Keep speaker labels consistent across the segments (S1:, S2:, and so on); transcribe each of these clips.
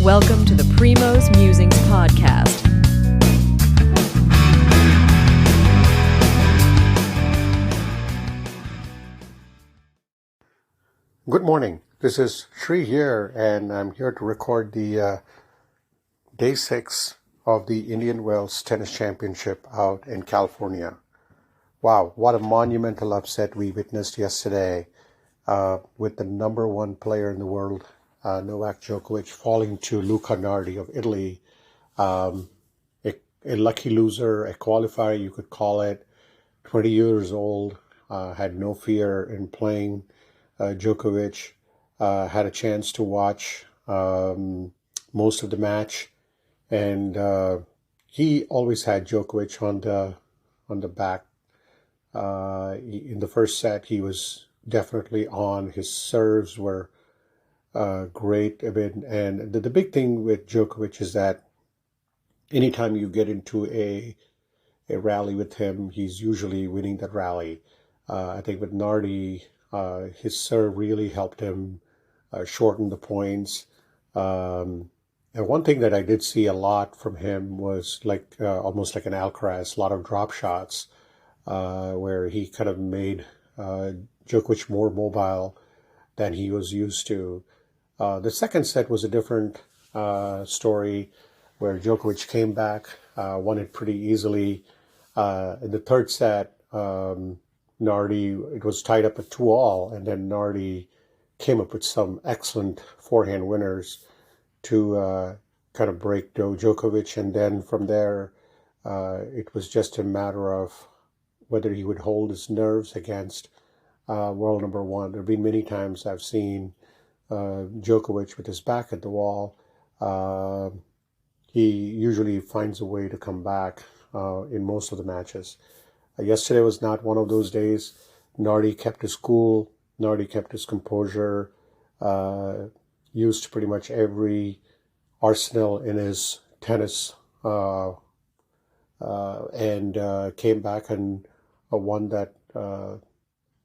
S1: Welcome to the Primo's Musings podcast.
S2: Good morning. This is Sri here, and I'm here to record the day 6 of the Indian Wells Tennis Championship out in California. Wow, what a monumental upset we witnessed yesterday with the number one player in the world, Novak Djokovic, falling to Luca Nardi of Italy. A lucky loser, a qualifier you could call it, 20 years old, had no fear in playing. Djokovic had a chance to watch most of the match, and he always had Djokovic on the back. In the first set, he was definitely on. His serves were great. And the big thing with Djokovic is that anytime you get into a rally with him, he's usually winning that rally. I think with Nardi, his serve really helped him shorten the points. And one thing that I did see a lot from him was almost like an Alcaraz, a lot of drop shots, where he kind of made Djokovic more mobile than he was used to. The second set was a different story, where Djokovic came back, won it pretty easily. In the third set, Nardi, it was tied up at 2-all, and then Nardi came up with some excellent forehand winners to kind of break Djokovic, and then from there, it was just a matter of whether he would hold his nerves against world number one. There have been many times I've seen Djokovic with his back at the wall. He usually finds a way to come back in most of the matches. Yesterday was not one of those days. Nardi kept his cool. Nardi kept his composure. Used pretty much every arsenal in his tennis, and came back and won that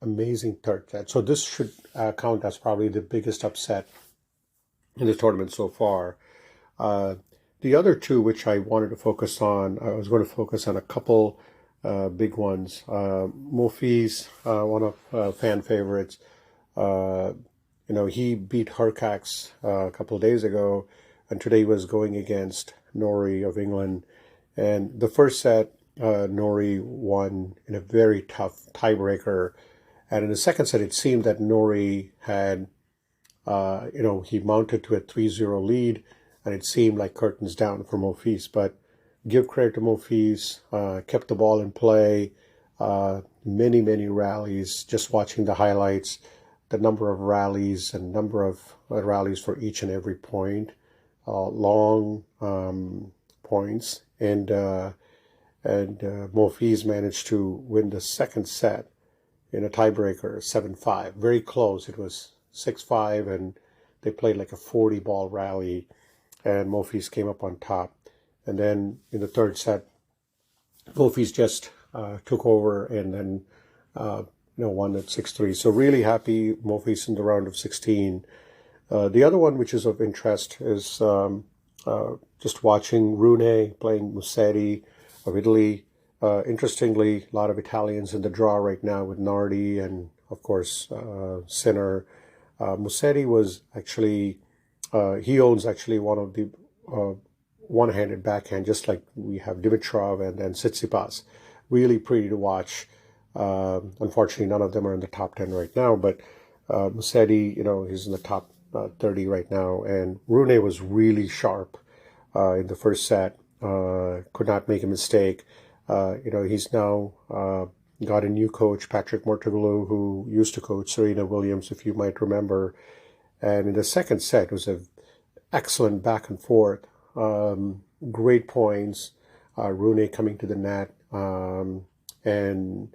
S2: amazing third set. So this should count as probably the biggest upset in the tournament so far. The other two, which I wanted to focus on, I was going to focus on a couple big ones. Monfils, one of fan favorites. He beat Hurkacz a couple of days ago, and today he was going against Norrie of England. And the first set, Norrie won in a very tough tiebreaker. And in the second set, it seemed that Norrie had, he mounted to a 3-0 lead, and it seemed like curtains down for Monfils. But give credit to Monfils, kept the ball in play, many rallies, just watching the highlights, the number of rallies and number of rallies for each and every point, long points. And Monfils managed to win the second set in a tiebreaker, 7-5. Very close. It was 6-5, and they played like a 40-ball rally, and Monfils came up on top. And then in the third set, Monfils just took over and then won at 6-3. So really happy Monfils in the round of 16. The other one, which is of interest, is just watching Rune playing Musetti of Italy. Interestingly, a lot of Italians in the draw right now with Nardi and, of course, Sinner. Musetti was actually, he owns actually one of the one-handed backhand, just like we have Dimitrov and then Tsitsipas. Really pretty to watch. Unfortunately, none of them are in the top 10 right now, but Musetti, he's in the top 30 right now. And Rune was really sharp in the first set. Could not make a mistake. He's now got a new coach, Patrick Mouratoglou, who used to coach Serena Williams, if you might remember. And in the second set, it was an excellent back and forth. Great points. Rune coming to the net, and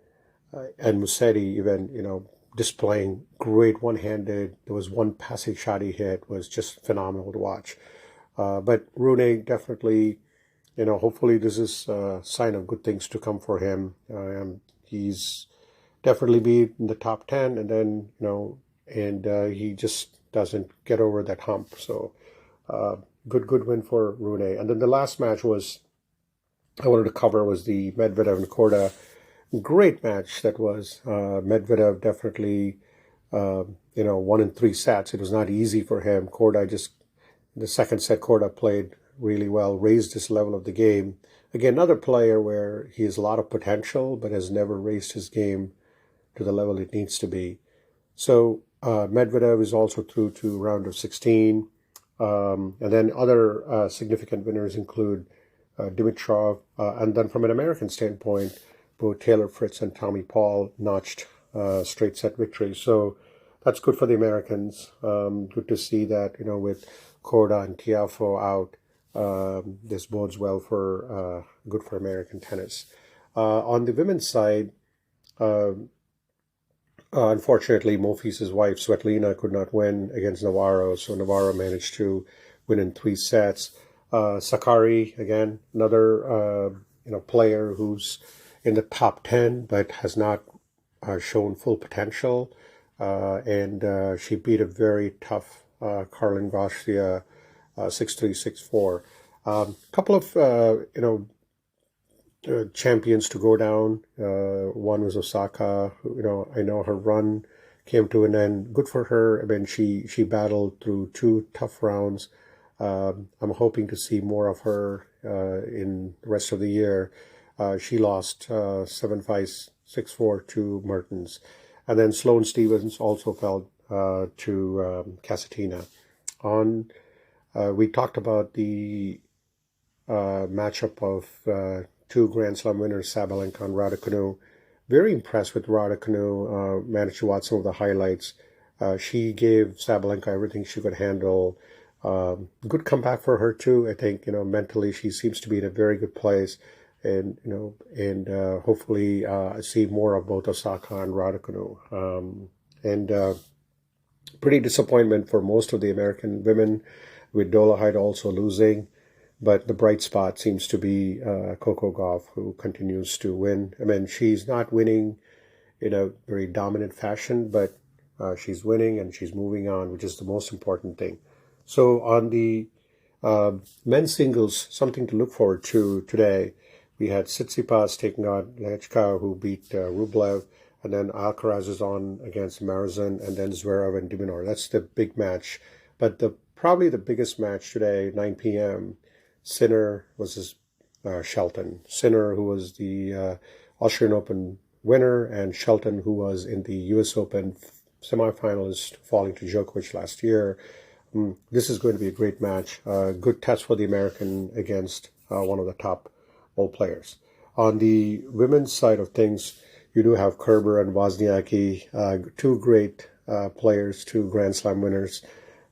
S2: Musetti even, displaying great one-handed. There was one passing shot he hit was just phenomenal to watch. But Rune definitely, hopefully this is a sign of good things to come for him. He's definitely be in the top 10, and then, he just doesn't get over that hump. So good win for Rune. And then the last match I wanted to cover was the Medvedev and Korda. Great match that was. Medvedev definitely, won in 3 sets. It was not easy for him. The second set, Korda played really well, raised his level of the game. Again, another player where he has a lot of potential, but has never raised his game to the level it needs to be. So Medvedev is also through to round of 16. And then other significant winners include Dimitrov. And then from an American standpoint, both Taylor Fritz and Tommy Paul notched straight set victories. So that's good for the Americans. Good to see that, with Korda and Tiafoe out, this bodes well for good for American tennis. On the women's side, unfortunately, Monfils' wife Svetlana could not win against Navarro, so Navarro managed to win in 3 sets. Sakari, again, another player who's in the top 10 but has not shown full potential, and she beat a very tough Caroline Garcia 6-3, 6-4. Couple of champions to go down. One was Osaka. I know her run came to an end. Good for her. I mean, she battled through 2 tough rounds. I'm hoping to see more of her in the rest of the year. She lost 7-5, 6-4 to Mertens. And then Sloane Stephens also fell to Casatina. We talked about the matchup of 2 Grand Slam winners, Sabalenka and Raducanu. Very impressed with Raducanu. Managed to watch some of the highlights. She gave Sabalenka everything she could handle. Good comeback for her too. I think mentally she seems to be in a very good place, and hopefully see more of both Osaka and Raducanu. Pretty disappointment for most of the American women, with Dolehide also losing. But the bright spot seems to be Coco Gauff, who continues to win. I mean, she's not winning in a very dominant fashion, but she's winning and she's moving on, which is the most important thing. So on the men's singles, something to look forward to today. We had Tsitsipas taking on Lechka, who beat Rublev, and then Alcaraz is on against Marizan, and then Zverev and Diminor. That's the big match. But probably the biggest match today, 9 p.m., Sinner versus Shelton. Sinner, who was the Australian Open winner, and Shelton, who was in the U.S. Open semifinalist, falling to Djokovic last year. This is going to be a great match. Good test for the American against one of the top world players. On the women's side of things, you do have Kerber and Wozniacki, 2 great players, 2 Grand Slam winners.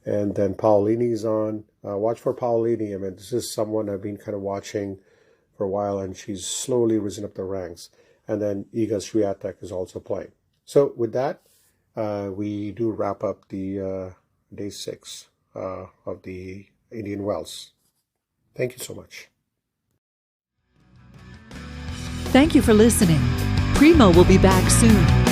S2: And then Paolini's on. Watch for Paolini. I mean, this is someone I've been kind of watching for a while, and she's slowly risen up the ranks. And then Iga Swiatek is also playing. So with that, we do wrap up the day 6 of the Indian Wells. Thank you so much.
S1: Thank you for listening. Primo will be back soon.